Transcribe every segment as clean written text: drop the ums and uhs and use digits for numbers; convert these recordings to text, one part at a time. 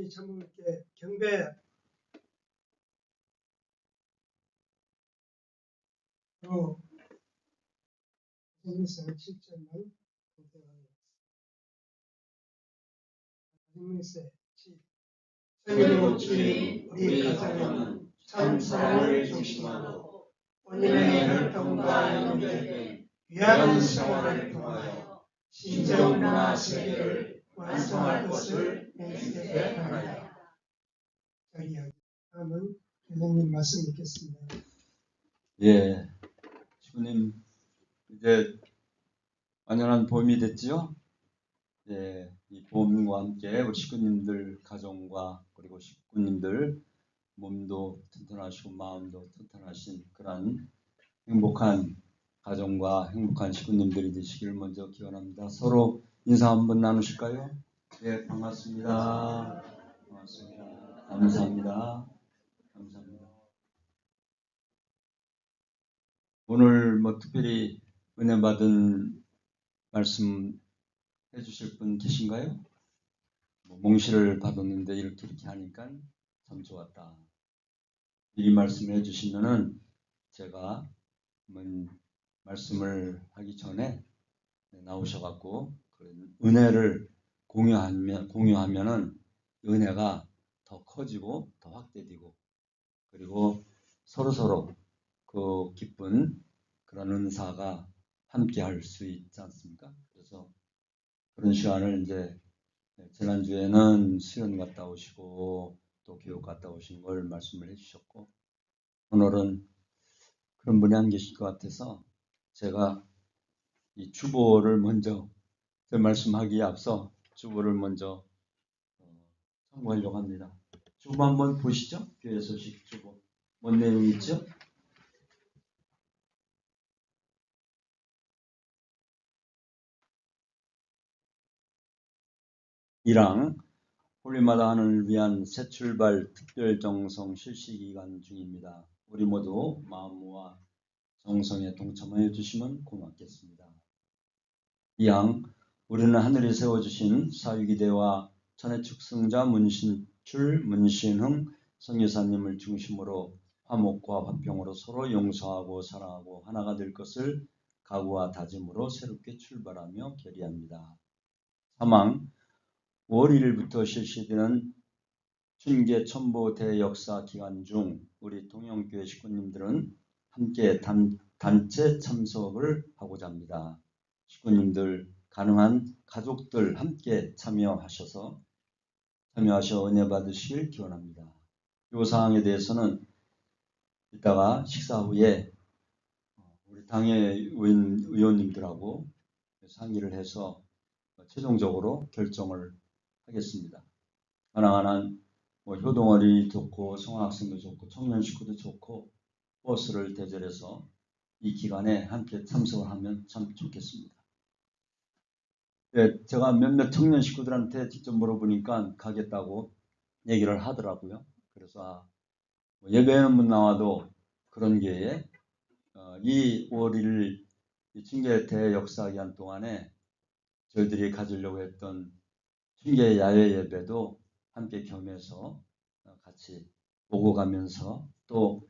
천천히 전부님께 경배로 가정일서 7절만 공개하겠습니다. 가정일서 7. 그리고 주님, 우리 가정은 참 사랑을 중심하고 본인의 혈통과 연결된 귀한 생활을 통하여 신적 문화 세계를 완성할 것을 맹세하나이다. 다음은 교장님 말씀 듣겠습니다. 예, 주님 이제 완연한 봄이 됐죠? 예, 이 봄과 함께 우리 식구님들 가정과 그리고 식구님들 몸도 튼튼하시고 마음도 튼튼하신 그런 행복한 가정과 행복한 식구님들이 되시기를 먼저 기원합니다. 서로 인사 한번 나누실까요? 예, 반갑습니다. 반갑습니다. 감사합니다. 감사합니다. 오늘 특별히 은혜 받은 말씀 해주실 분 계신가요? 몽시를 받았는데 이렇게 하니까 참 좋았다. 미리 말씀해 주시면은 제가 말씀을 하기 전에 나오셔갖고 은혜를 공유하면은 은혜가 더 커지고 더 확대되고 그리고 서로 그 기쁜 그런 은사가 함께 할 수 있지 않습니까? 그래서 그런 시간을 이제 지난주에는 수련 갔다 오시고 또 교육 갔다 오신 걸 말씀을 해주셨고 오늘은 그런 분이 안 계실 것 같아서 제가 이 주보를 먼저 제 말씀하기에 앞서 주보를 먼저 참고하려고 합니다. 주보 한번 보시죠. 교회 소식 주보. 뭔 내용 있죠? 이랑 홀리마다 하늘을 위한 새 출발 특별 정성 실시 기간 중입니다. 우리 모두 마음과 정성에 동참하여 주시면 고맙겠습니다. 이항 우리는 하늘에 세워주신 사유기대와 천의 축승자 문신출 문신흥 성유사님을 중심으로 화목과 화평으로 서로 용서하고 사랑하고 하나가 될 것을 각오와 다짐으로 새롭게 출발하며 결의합니다. 사망 5월 1일부터 실시되는 춘계 첨보 대역사 기간 중 우리 동영교회 식구님들은 함께 단체 참석을 하고자 합니다. 식구님들 가능한 가족들 함께 참여하셔 은혜 받으시길 기원합니다. 이 사항에 대해서는 이따가 식사 후에 우리 당의 의원님들하고 상의를 해서 최종적으로 결정을 하겠습니다. 가능한 한 효동어린이 좋고 성학생도 좋고 청년 식구도 좋고 버스를 대절해서 이 기간에 함께 참석을 하면 참 좋겠습니다. 네, 제가 몇몇 청년 식구들한테 직접 물어보니까 가겠다고 얘기를 하더라고요. 그래서 예배는 못 나와도 그런 기회에 이 5월 1일 춘계 대역사 기간 동안에 저희들이 가지려고 했던 춘계 야외 예배도 함께 겸해서 같이 오고 가면서 또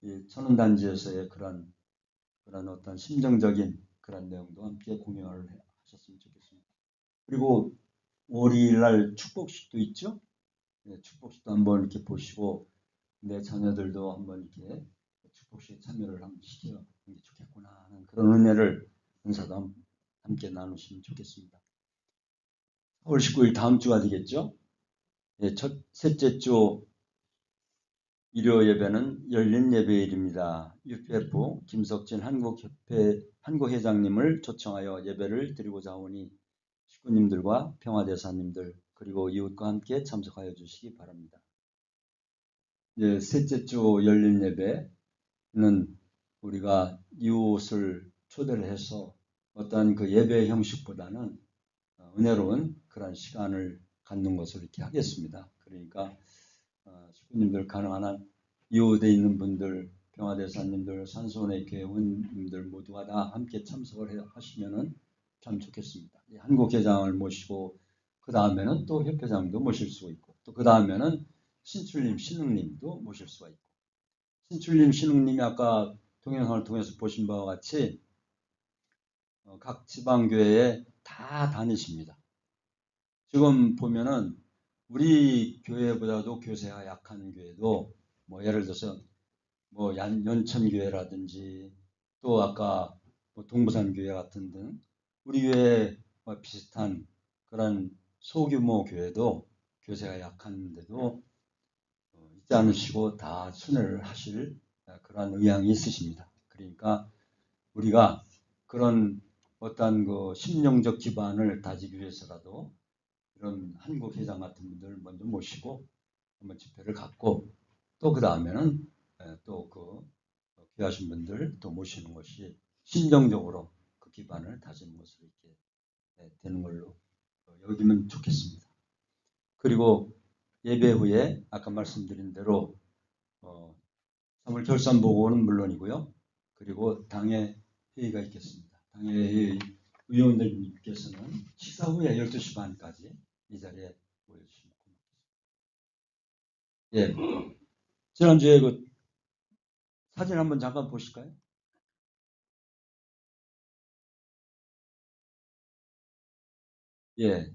이 천운단지에서의 그런 어떤 심정적인 그런 내용도 함께 공유를 하셨으면 좋겠습니다. 그리고 5월 2일 날 축복식도 있죠? 네, 축복식도 한번 이렇게 보시고 내 자녀들도 한번 이렇게 축복식에 참여를 한번 시키는 게 좋겠구나 하는 그런 은혜를 은사도 함께 나누시면 좋겠습니다. 4월 19일 다음 주가 되겠죠? 네, 셋째 주 일요 예배는 열린 예배일입니다. UPF 김석진 한국회장님을 초청하여 예배를 드리고자 하오니 식구님들과 평화대사님들 그리고 이웃과 함께 참석하여 주시기 바랍니다. 이제 셋째 주 열린 예배는 우리가 이웃을 초대를 해서 어떤 그 예배 형식보다는 은혜로운 그런 시간을 갖는 것을 이렇게 하겠습니다. 그러니까 식구님들 가능한 한 이웃에 있는 분들, 평화대사님들, 산소원의 교회원님들 모두가 다 함께 참석을 하시면은 참 좋겠습니다. 한국회장을 모시고 그 다음에는 또 협회장도 모실 수가 있고, 또 그 다음에는 신출님, 신흥님도 모실 수가 있고, 신출님, 신흥님이 아까 동영상을 통해서 보신 바와 같이 각 지방교회에 다 다니십니다. 지금 보면은 우리 교회보다도 교세가 약한 교회도 뭐 예를 들어서 뭐 연천교회라든지 또 아까 뭐 동부산교회 같은 등 우리 교회와 비슷한 그런 소규모 교회도 교세가 약한데도 잊지 않으시고 다 순회를 하실 그런 의향이 있으십니다. 그러니까 우리가 그런 어떤 그 심령적 기반을 다지기 위해서라도 이런 한국 회장 같은 분들 먼저 모시고 한번 집회를 갖고 또 그 다음에는 또 그 귀하신 분들 또 모시는 것이 심정적으로 그 기반을 다지는 것으로 이렇게 되는 걸로 여기면 좋겠습니다. 그리고 예배 후에 아까 말씀드린 대로 3월 결산 보고는 물론이고요. 그리고 당의 회의가 있겠습니다. 당의 회의 의원들께서는 식사 후에 12시 반까지 이 자리에 모여주시면 고맙겠습니다. 예. 지난주에 그 사진 한번 잠깐 보실까요? 예.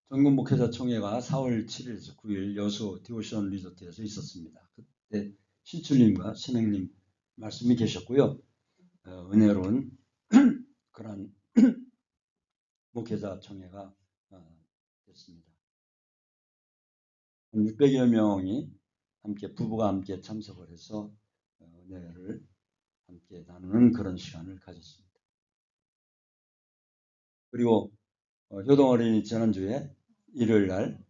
전국목회자총회가 4월 7일에서 9일 여수 디오션 리조트에서 있었습니다. 그때 신출님과 신행님 말씀이 계셨고요. 은혜로운 그런 목회자총회가 됐습니다. 600여 명이 함께 부부가 함께 참석을 해서 은혜를 함께 나누는 그런 시간을 가졌습니다. 그리고 효동 어린이 지난주에 일요일 날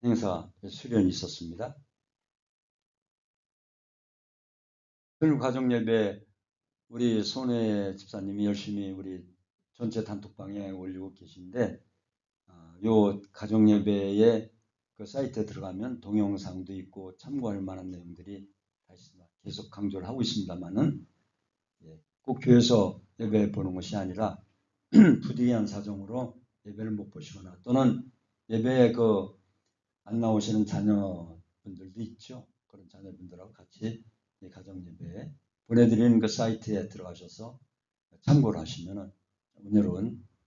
행사 수련이 있었습니다. 그 가정 예배 우리 손혜 집사님이 열심히 우리 전체 단톡방에 올리고 계신데 요 가정 예배의 그 사이트에 들어가면 동영상도 있고 참고할 만한 내용들이 계속 강조를 하고 있습니다만은 꼭 교회에서 예배 보는 것이 아니라 부득이한 사정으로 예배를 못 보시거나 또는 예배에 그 안 나오시는 자녀분들도 있죠. 그런 자녀분들하고 같이 가정 예배에 보내드리는 그 사이트에 들어가셔서 참고를 하시면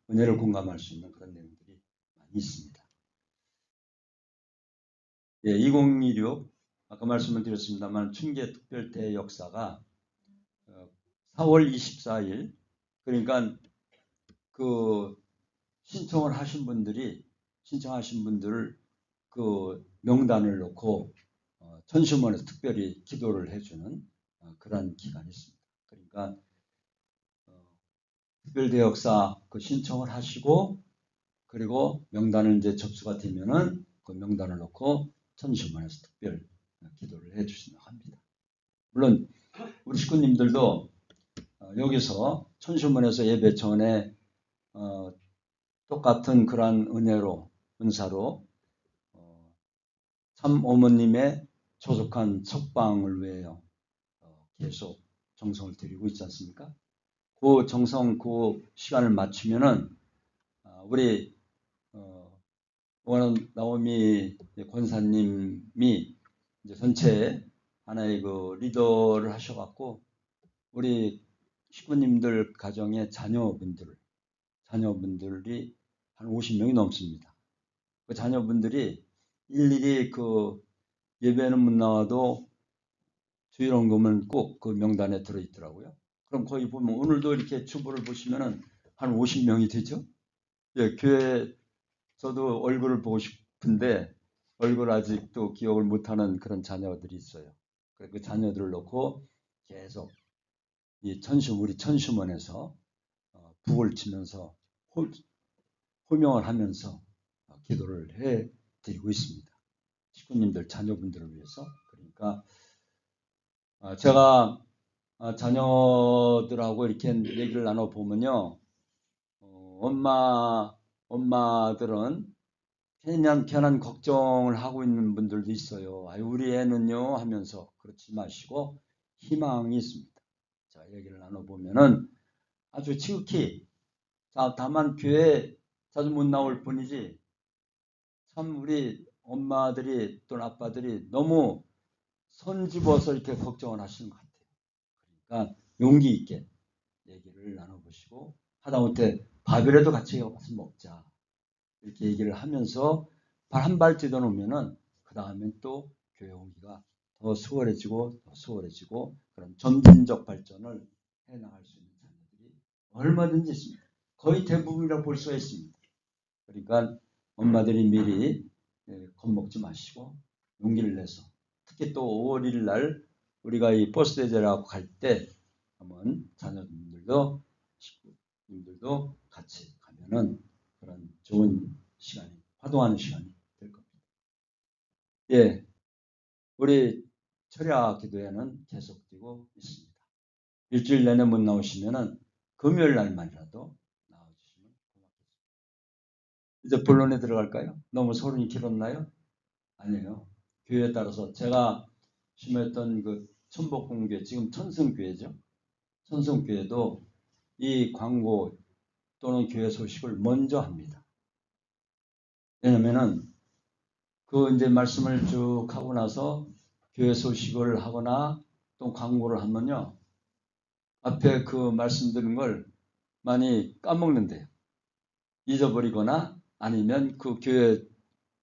은혜를 공감할 수 있는 그런 내용들이 많이 있습니다. 2016 아까 말씀을 드렸습니다만 춘계특별대 역사가 4월 24일 그러니까 그 신청하신 분들을 그 명단을 놓고 천수문에서 특별히 기도를 해주는 그런 기간이 있습니다. 그러니까 특별대 역사 그 신청을 하시고 그리고 명단을 이제 접수가 되면은 그 명단을 놓고 천수문에서 특별 기도를 해주신다고 합니다. 물론 우리 식구님들도 여기서 천수문에서 예배 전에 똑같은 그러한 은사로 참 어머님의 조속한 석방을 위하여 계속 정성을 들이고 있지 않습니까? 그 정성, 그 시간을 맞추면은 우리 나오미 권사님이 이제 전체 하나의 그 리더를 하셔갖고 우리 식구님들 가정의 자녀분들이 한 50명이 넘습니다. 그 자녀분들이 일일이 그 예배는 못 나와도 주일원금은 꼭 그 명단에 들어있더라고요. 그럼 거기 보면 오늘도 이렇게 주보를 보시면은 한 50명이 되죠. 예, 교회 저도 얼굴을 보고 싶은데 얼굴 아직도 기억을 못하는 그런 자녀들이 있어요. 그 자녀들을 놓고 계속 이 우리 천수문에서 북을 치면서 호명을 하면서 기도를 해드리고 있습니다. 식구님들, 자녀분들을 위해서. 그러니까 제가 자녀들하고 이렇게 얘기를 나눠보면요. 엄마들은 괜한 걱정을 하고 있는 분들도 있어요. 우리 애는요 하면서 그렇지 마시고 희망이 있습니다. 자, 얘기를 나눠보면은 아주 지극히 다만 교회 자주 못 나올 뿐이지 참 우리 엄마들이 또는 아빠들이 너무 손 집어서 이렇게 걱정을 하시는 것 같아요. 그러니까 용기 있게 얘기를 나눠보시고 하다못해 밥이라도 같이 와서 먹자 이렇게 얘기를 하면서 발 한 발 뛰어놓으면은 그 다음엔 또 교회 오기가 더 수월해지고 그런 점진적 발전을 해나갈 수 있는 자녀들이 얼마든지 있습니다. 거의 대부분이라고 볼 수가 있습니다. 그러니까 엄마들이 미리 겁먹지 마시고 용기를 내서 특히 또 5월 1일 날 우리가 이 버스 대절하고 갈 때 한번 자녀분들도 식구님들도 같이 가면은 그런 좋은 시간이 활동하는 시간이 될 겁니다. 예, 우리 철야 기도회는 계속되고 있습니다. 일주일 내내 못 나오시면은 금요일 날만이라도 나와주시면 고맙겠습니다. 이제 본론에 들어갈까요? 너무 소론이 길었나요? 아니에요. 교회에 따라서 제가 심했던 그 천복궁교회, 지금 천성교회죠. 천성교회도 이 광고 또는 교회 소식을 먼저 합니다. 왜냐면은 그 이제 말씀을 쭉 하고 나서 교회 소식을 하거나 또 광고를 하면요. 앞에 그 말씀드린 걸 많이 까먹는데요. 잊어버리거나 아니면 그 교회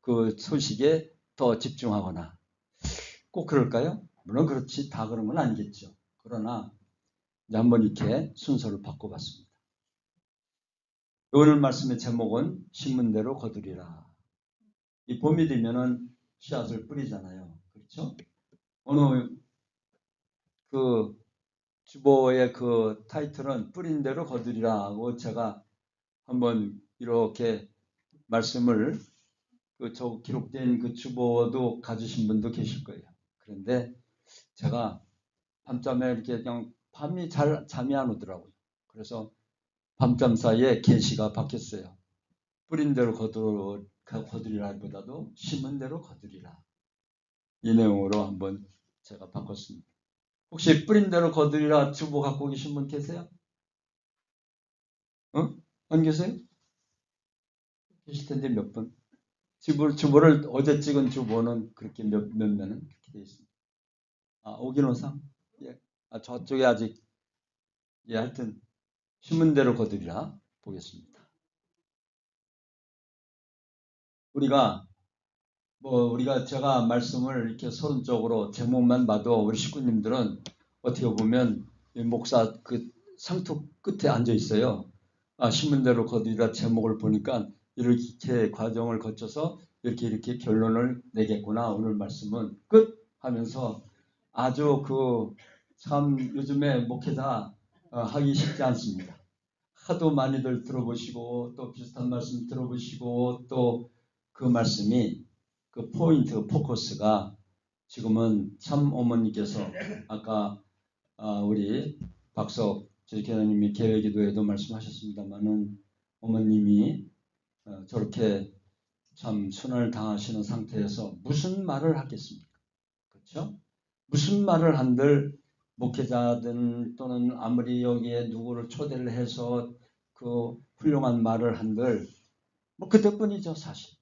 그 소식에 더 집중하거나 꼭 그럴까요? 물론 그렇지 다 그런 건 아니겠죠. 그러나 이제 한번 이렇게 순서를 바꿔봤습니다. 오늘 말씀의 제목은 신문대로 거두리라. 이 봄이 되면은 씨앗을 뿌리잖아요. 그렇죠? 오늘 그 주보의 그 타이틀은 뿌린 대로 거두리라 하고 제가 한번 이렇게 말씀을 저 기록된 그 주보도 가지신 분도 계실 거예요. 그런데 제가 밤잠에 이렇게 그냥 밤이 잘 잠이 안 오더라고요. 그래서 밤잠 사이에 계시가 바뀌었어요. 뿌린 대로 거두리라보다도 심은 대로 거두리라. 이 내용으로 한번 제가 바꿨습니다. 혹시 뿌린 대로 거두리라 주보 갖고 계신 분 계세요? 안 계세요? 계실 텐데 몇 분? 주보를 어제 찍은 주보는 그렇게 몇 면은 그렇게 되어 있습니다. 오기노상? 예. 저쪽에 아직 하여튼 신문대로 거두리라 보겠습니다. 우리가 제가 말씀을 이렇게 서론적으로 제목만 봐도 우리 식구님들은 어떻게 보면 목사 그 상투 끝에 앉아 있어요. 신문대로 거두리라 제목을 보니까 이렇게 과정을 거쳐서 이렇게 결론을 내겠구나. 오늘 말씀은 끝 하면서 아주 참 요즘에 목회자 하기 쉽지 않습니다. 하도 많이들 들어보시고 또 비슷한 말씀 들어보시고 또 그 말씀이 그 포인트 포커스가 지금은 참 어머니께서 아까 우리 박석 교수님이 계획기도에도 말씀하셨습니다만은 어머님이 저렇게 참 순환을 당하시는 상태에서 무슨 말을 하겠습니까? 그렇죠? 무슨 말을 한들 목회자든 또는 아무리 여기에 누구를 초대를 해서 그 훌륭한 말을 한들 그때뿐이죠 사실.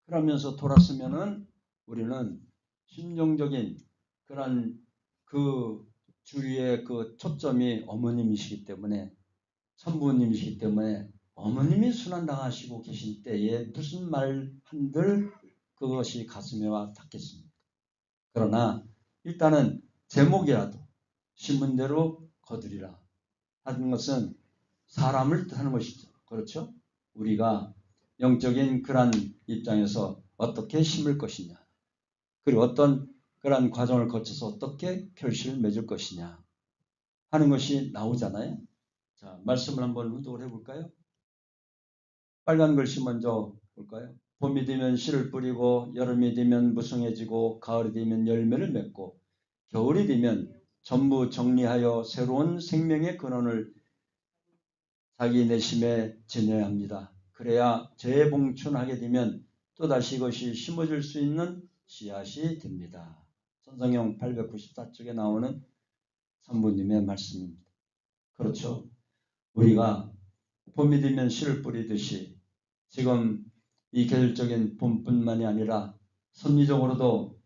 그러면서 돌았으면은 우리는 심정적인 그런 그 주위의 그 초점이 어머님이시기 때문에 천부님이시기 때문에 어머님이 순환당하시고 계신 때에 무슨 말 한들 그것이 가슴에 와 닿겠습니까? 그러나 일단은 제목이라도 신문대로 거두리라 하는 것은 사람을 뜻하는 것이죠. 그렇죠? 우리가 영적인 그런 입장에서 어떻게 심을 것이냐 그리고 어떤 그런 과정을 거쳐서 어떻게 결실을 맺을 것이냐 하는 것이 나오잖아요. 자, 말씀을 한번 훈독을 해볼까요? 빨간 글씨 먼저 볼까요? 봄이 되면 씨를 뿌리고 여름이 되면 무성해지고 가을이 되면 열매를 맺고 겨울이 되면 전부 정리하여 새로운 생명의 근원을 자기 내심에 지녀야 합니다. 그래야 재봉춘하게 되면 또다시 이것이 심어질 수 있는 씨앗이 됩니다. 천성형 894쪽에 나오는 산부님의 말씀입니다. 그렇죠. 우리가 봄이 되면 씨를 뿌리듯이 지금 이 계절적인 봄뿐만이 아니라 섭리적으로도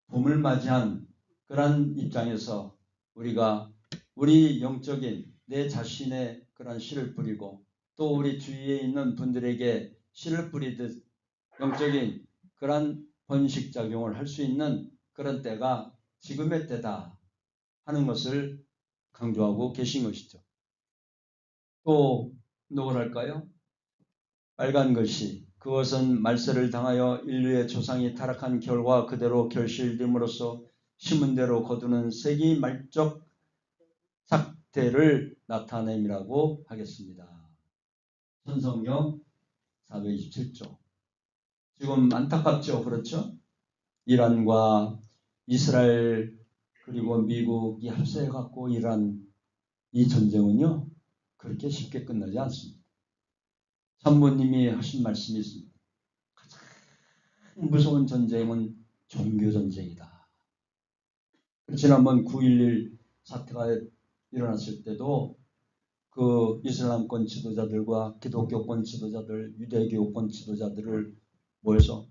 봄을 맞이한 그런 입장에서 우리가 우리 영적인 내 자신의 그런 씨를 뿌리고 또 우리 주위에 있는 분들에게 씨를 뿌리듯 영적인 그런 번식작용을 할 수 있는 그런 때가 지금의 때다 하는 것을 강조하고 계신 것이죠. 또 누구랄까요? 빨간 글씨, 그것은 말세를 당하여 인류의 조상이 타락한 결과 그대로 결실됨으로써 심은 대로 거두는 세기 말적 삭대를 나타냄이라고 하겠습니다. 천성역 427조. 지금 안타깝죠. 그렇죠? 이란과 이스라엘 그리고 미국이 합세해갖고 이란 이 전쟁은요 그렇게 쉽게 끝나지 않습니다. 산모님이 하신 말씀이 있습니다. 가장 무서운 전쟁은 종교전쟁이다. 지난번 9.11 사태가 일어났을 때도 그 이슬람권 지도자들과 기독교권 지도자들, 유대교권 지도자들을 모여서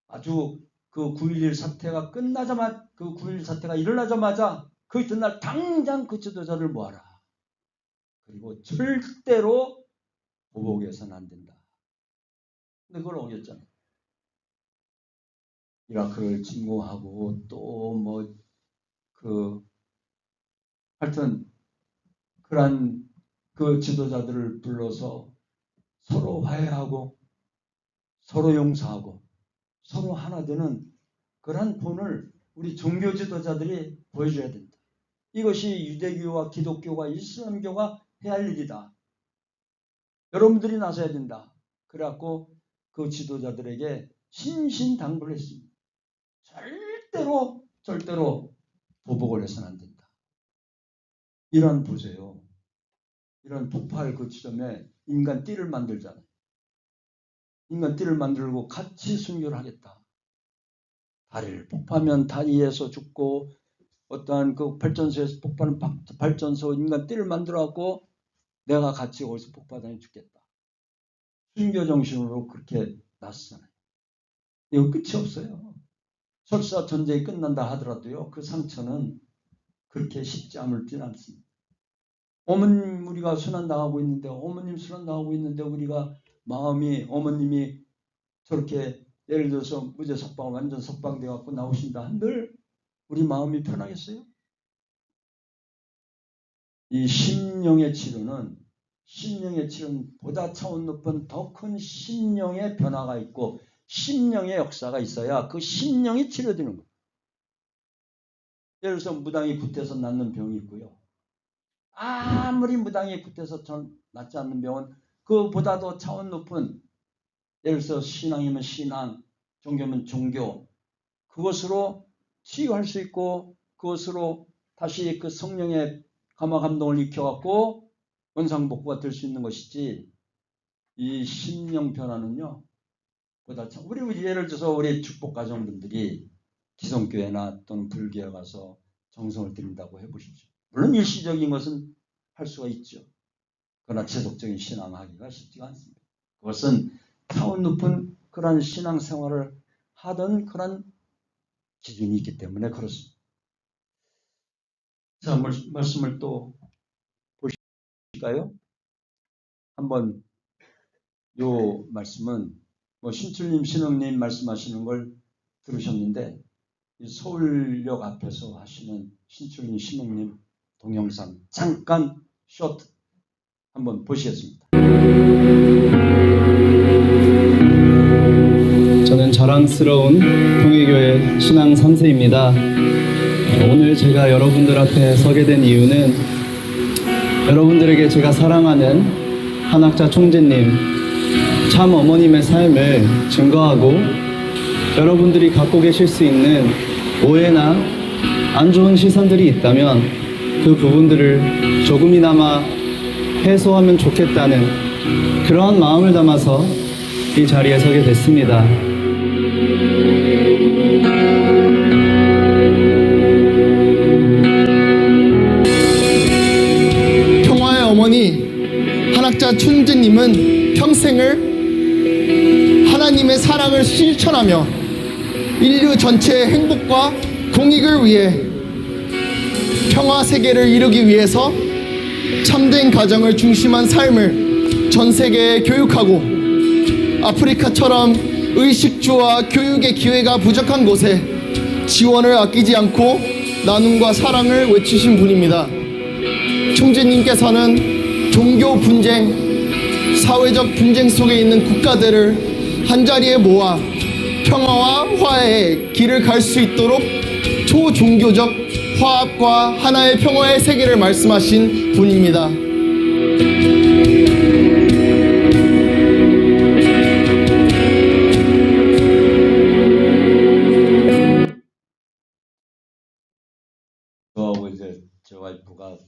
아주 그 9.11 사태가 끝나자마자 그 9.11 사태가 일어나자마자 그 이튿날 당장 그 지도자를 모아라. 그리고 절대로 보복해서는 안 된다. 근데 그걸 어겼잖아요. 이라크를 침공하고 또 뭐 하여튼 그런 그 지도자들을 불러서 서로 화해하고 서로 용서하고 서로 하나 되는 그런 본을 우리 종교 지도자들이 보여줘야 된다. 이것이 유대교와 기독교와 이슬람교가 해야 할 일이다. 여러분들이 나서야 된다. 그래갖고 그 지도자들에게 신신당부를 했습니다. 절대로 보복을 해서는 안 된다. 이란 보세요. 이런 폭발 그 지점에 인간 띠를 만들잖아요. 인간 띠를 만들고 같이 순교를 하겠다. 다리를 폭파하면 다리에서 죽고 어떠한 그 발전소에서 폭발하는 발전소 인간 띠를 만들어갖고 내가 같이 거기서 폭파하다니 죽겠다. 순교 정신으로 그렇게 났잖아요. 이거 끝이 없어요. 설사 전쟁이 끝난다 하더라도요. 그 상처는 그렇게 쉽지 아물진 않습니다. 어머님 우리가 순환당하고 있는데 어머님 순환당하고 있는데 우리가 마음이 어머님이 저렇게 예를 들어서 무죄 석방 완전 석방돼 갖고 나오신다 한들 우리 마음이 편하겠어요? 이 심령의 치료는 보다 차원 높은 더 큰 심령의 변화가 있고 심령의 역사가 있어야 그 심령이 치료되는 거예요. 예를 들어서 무당이 굿해서 낫는 병이 있고요. 아무리 무당이 굿해서 낫지 않는 병은 그보다도 차원 높은 예를 들어서 신앙이면 신앙, 종교면 종교 그것으로 치유할 수 있고 그것으로 다시 그 성령의 감화 감동을 익혀갖고 원상복구가 될 수 있는 것이지 이 심령 변화는요 보다 참 우리 예를 들어서 우리 축복가정분들이 기성교회나 또는 불교에 가서 정성을 들인다고 해보십시오. 물론 일시적인 것은 할 수가 있죠. 그러나 지속적인 신앙하기가 쉽지가 않습니다. 그것은 차원 높은 그런 신앙생활을 하던 그런 기준이 있기 때문에 그렇습니다. 자, 말씀을 또 보실까요? 한번 요 말씀은 뭐 신출님, 신흥님 말씀하시는 걸 들으셨는데 서울역 앞에서 하시는 신출님, 신흥님 동영상 잠깐 쇼트 한번 보시겠습니다. 저는 자랑스러운 통일교회 신앙 3세입니다. 오늘 제가 여러분들 앞에 서게 된 이유는 여러분들에게 제가 사랑하는 한학자 총재님 참 어머님의 삶을 증거하고 여러분들이 갖고 계실 수 있는 오해나 안 좋은 시선들이 있다면 그 부분들을 조금이나마 해소하면 좋겠다는 그러한 마음을 담아서 이 자리에 서게 됐습니다. 평화의 어머니 한학자 춘재님은 평생을 하나님의 사랑을 실천하며 인류 전체의 행복과 공익을 위해 평화 세계를 이루기 위해서 참된 가정을 중심한 삶을 전 세계에 교육하고 아프리카처럼 의식주와 교육의 기회가 부족한 곳에 지원을 아끼지 않고 나눔과 사랑을 외치신 분입니다. 총재님께서는 종교 분쟁, 사회적 분쟁 속에 있는 국가들을 한자리에 모아 평화와 화해의 길을 갈 수 있도록 초종교적 화합과 하나의 평화의 세계를 말씀하신 분입니다. 저하고 이제 제 와이프가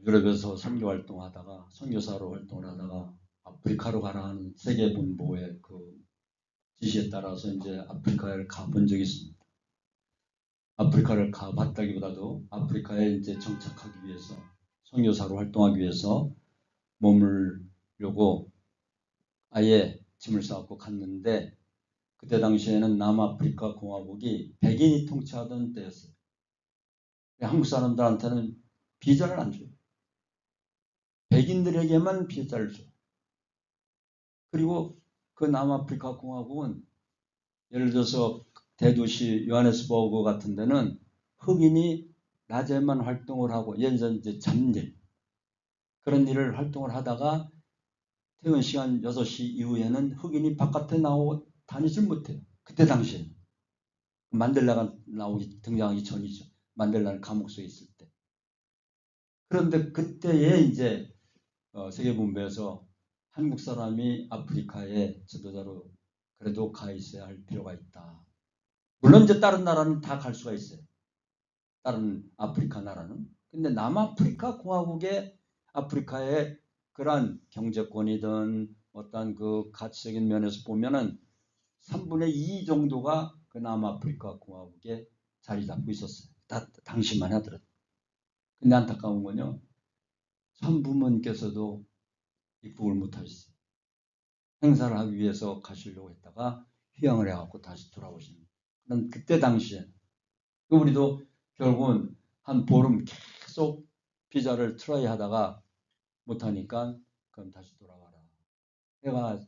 유럽에서 선교 활동하다가 선교사로 활동을 하다가 아프리카로 가라 하는 세계본부의 그 지시에 따라서 이제 아프리카를 가본 적이 있습니다. 아프리카를 가봤다기보다도 아프리카에 이제 정착하기 위해서 선교사로 활동하기 위해서 머물려고 아예 짐을 싸갖고 갔는데 그때 당시에는 남아프리카 공화국이 백인이 통치하던 때였어요. 한국 사람들한테는 비자를 안 줘요. 백인들에게만 비자를 줘요. 그리고 그 남아프리카 공화국은 예를 들어서 대도시 요하네스버그 같은 데는 흑인이 낮에만 활동을 하고 예를 들어 이제 잡일 그런 일을 활동을 하다가 퇴근 시간 6시 이후에는 흑인이 바깥에 나오고 다니질 못해요. 그때 당시에는. 만델라가 등장하기 전이죠. 만델라는 감옥 속에 있을 때. 그런데 그때에 이제 세계본부에서 한국 사람이 아프리카의 지도자로 그래도 가 있어야 할 필요가 있다. 물론 이제 다른 나라는 다 갈 수가 있어요. 다른 아프리카 나라는. 근데 남아프리카 공화국의 아프리카의 그러한 경제권이든 어떤 그 가치적인 면에서 보면은 3분의 2 정도가 그 남아프리카 공화국에 자리 잡고 있었어요. 당시만 하더라도. 근데 안타까운 건요. 참부모님께서도 입국을 못하셨어요. 행사를 하기 위해서 가시려고 했다가 휴양을 해갖고 다시 돌아오시는 그런 그때 당시에 우리도 결국은 한 보름 계속 비자를 트라이 하다가 못하니까 그럼 다시 돌아가라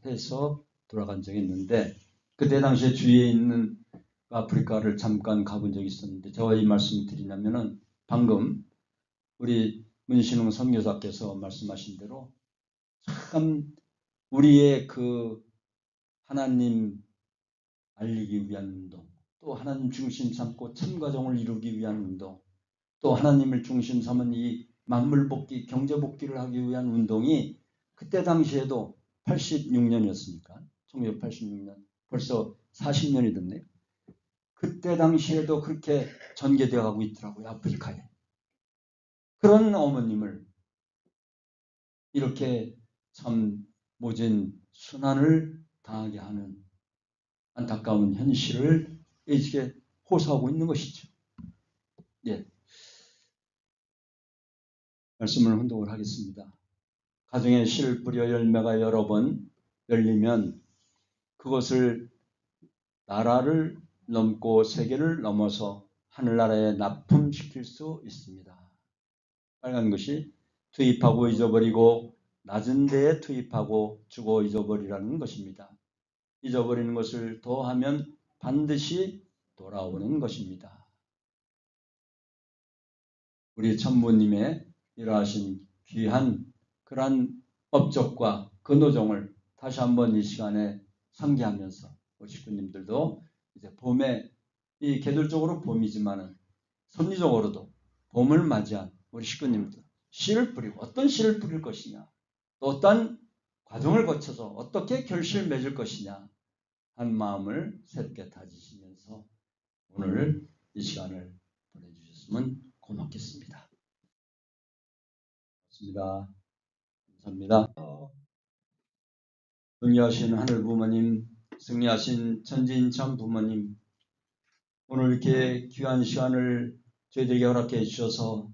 해서 돌아간 적이 있는데 그때 당시에 주위에 있는 아프리카를 잠깐 가본 적이 있었는데 제가 이 말씀을 드리냐면은 방금 우리 문신웅 선교사께서 말씀하신 대로 참 우리의 그 하나님 알리기 위한 운동, 또 하나님 중심 삼고 참가정을 이루기 위한 운동, 또 하나님을 중심 삼은 이 만물 복귀, 경제 복귀를 하기 위한 운동이 그때 당시에도 86년이었으니까 1986년 벌써 40년이 됐네요. 그때 당시에도 그렇게 전개되어 가고 있더라고요. 아프리카에. 그런 어머님을 이렇게 참 모진 순환을 당하게 하는 안타까운 현실을 이렇게 호소하고 있는 것이죠. 예. 말씀을 혼독을 하겠습니다. 가정에 씨를 뿌려 열매가 여러 번 열리면 그것을 나라를 넘고 세계를 넘어서 하늘나라에 납품시킬 수 있습니다. 빨간 것이 투입하고 잊어버리고 낮은 데에 투입하고 주고 잊어버리라는 것입니다. 잊어버리는 것을 더하면 반드시 돌아오는 것입니다. 우리 천부님의 이러하신 귀한 그러한 업적과 그 노정을 다시 한번 이 시간에 상기하면서 우리 식구님들도 이제 봄에 이 계절적으로 봄이지만은 섭리적으로도 봄을 맞이한 우리 식구님들 씨를 뿌리고 어떤 씨를 뿌릴 것이냐 또 어떤 과정을 거쳐서 어떻게 결실을 맺을 것이냐 한 마음을 새롭게 다지시면서 오늘 이 시간을 보내주셨으면 고맙겠습니다. 고맙습니다. 감사합니다. 승리하신 하늘 부모님, 승리하신 천지인참 부모님, 오늘 이렇게 귀한 시간을 저희들에게 허락해 주셔서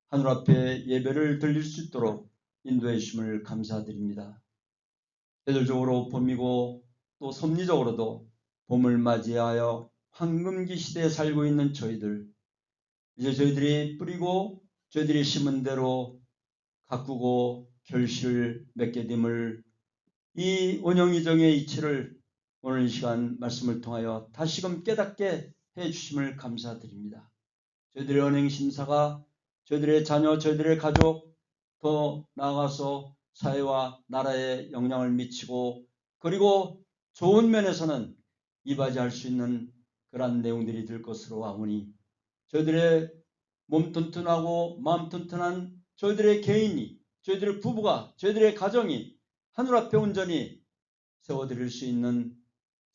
하늘 앞에 예배를 드릴 수 있도록 인도해 주심을 감사드립니다. 계절적으로 봄이고 또 섭리적으로도 봄을 맞이하여 황금기 시대에 살고 있는 저희들, 이제 저희들이 뿌리고 저희들이 심은 대로 가꾸고 결실을 맺게 됨을, 이 원형이정의 이치를 오늘 이 시간 말씀을 통하여 다시금 깨닫게 해주심을 감사드립니다. 저희들의 언행심사가 저희들의 자녀, 저희들의 가족, 더 나아가서 사회와 나라에 영향을 미치고, 그리고 좋은 면에서는 이바지할 수 있는 그러한 내용들이 될 것으로 아오니, 저희들의 몸 튼튼하고 마음 튼튼한 저희들의 개인이, 저희들의 부부가, 저희들의 가정이 하늘 앞에 온전히 세워드릴 수 있는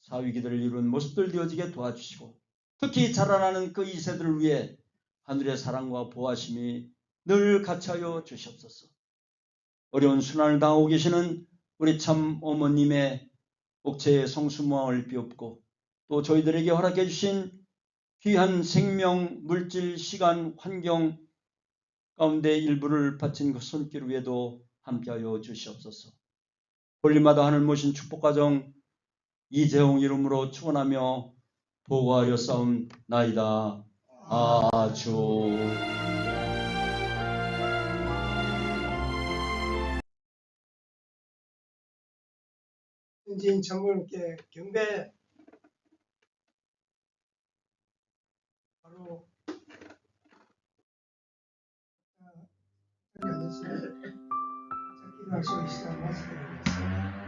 사위기들을 이룬 모습들 되어지게 도와주시고, 특히 자라나는 그 2세들을 위해 하늘의 사랑과 보호하심이 늘 같이하여 주시옵소서. 어려운 순환을 당하고 계시는 우리 참 어머님의 옥체의 성수무함을 비옵고, 또 저희들에게 허락해 주신 귀한 생명, 물질, 시간, 환경 가운데 일부를 바친 그 손길 위에도 함께하여 주시옵소서. 볼림마다 하늘 모신 축복가정 이재홍 이름으로 축원하며 보고하려 싸움나이다. 아주. 현지인 전무님께 경배 바로 아저씨 기도하시고 시간 마치도록 하겠습니다.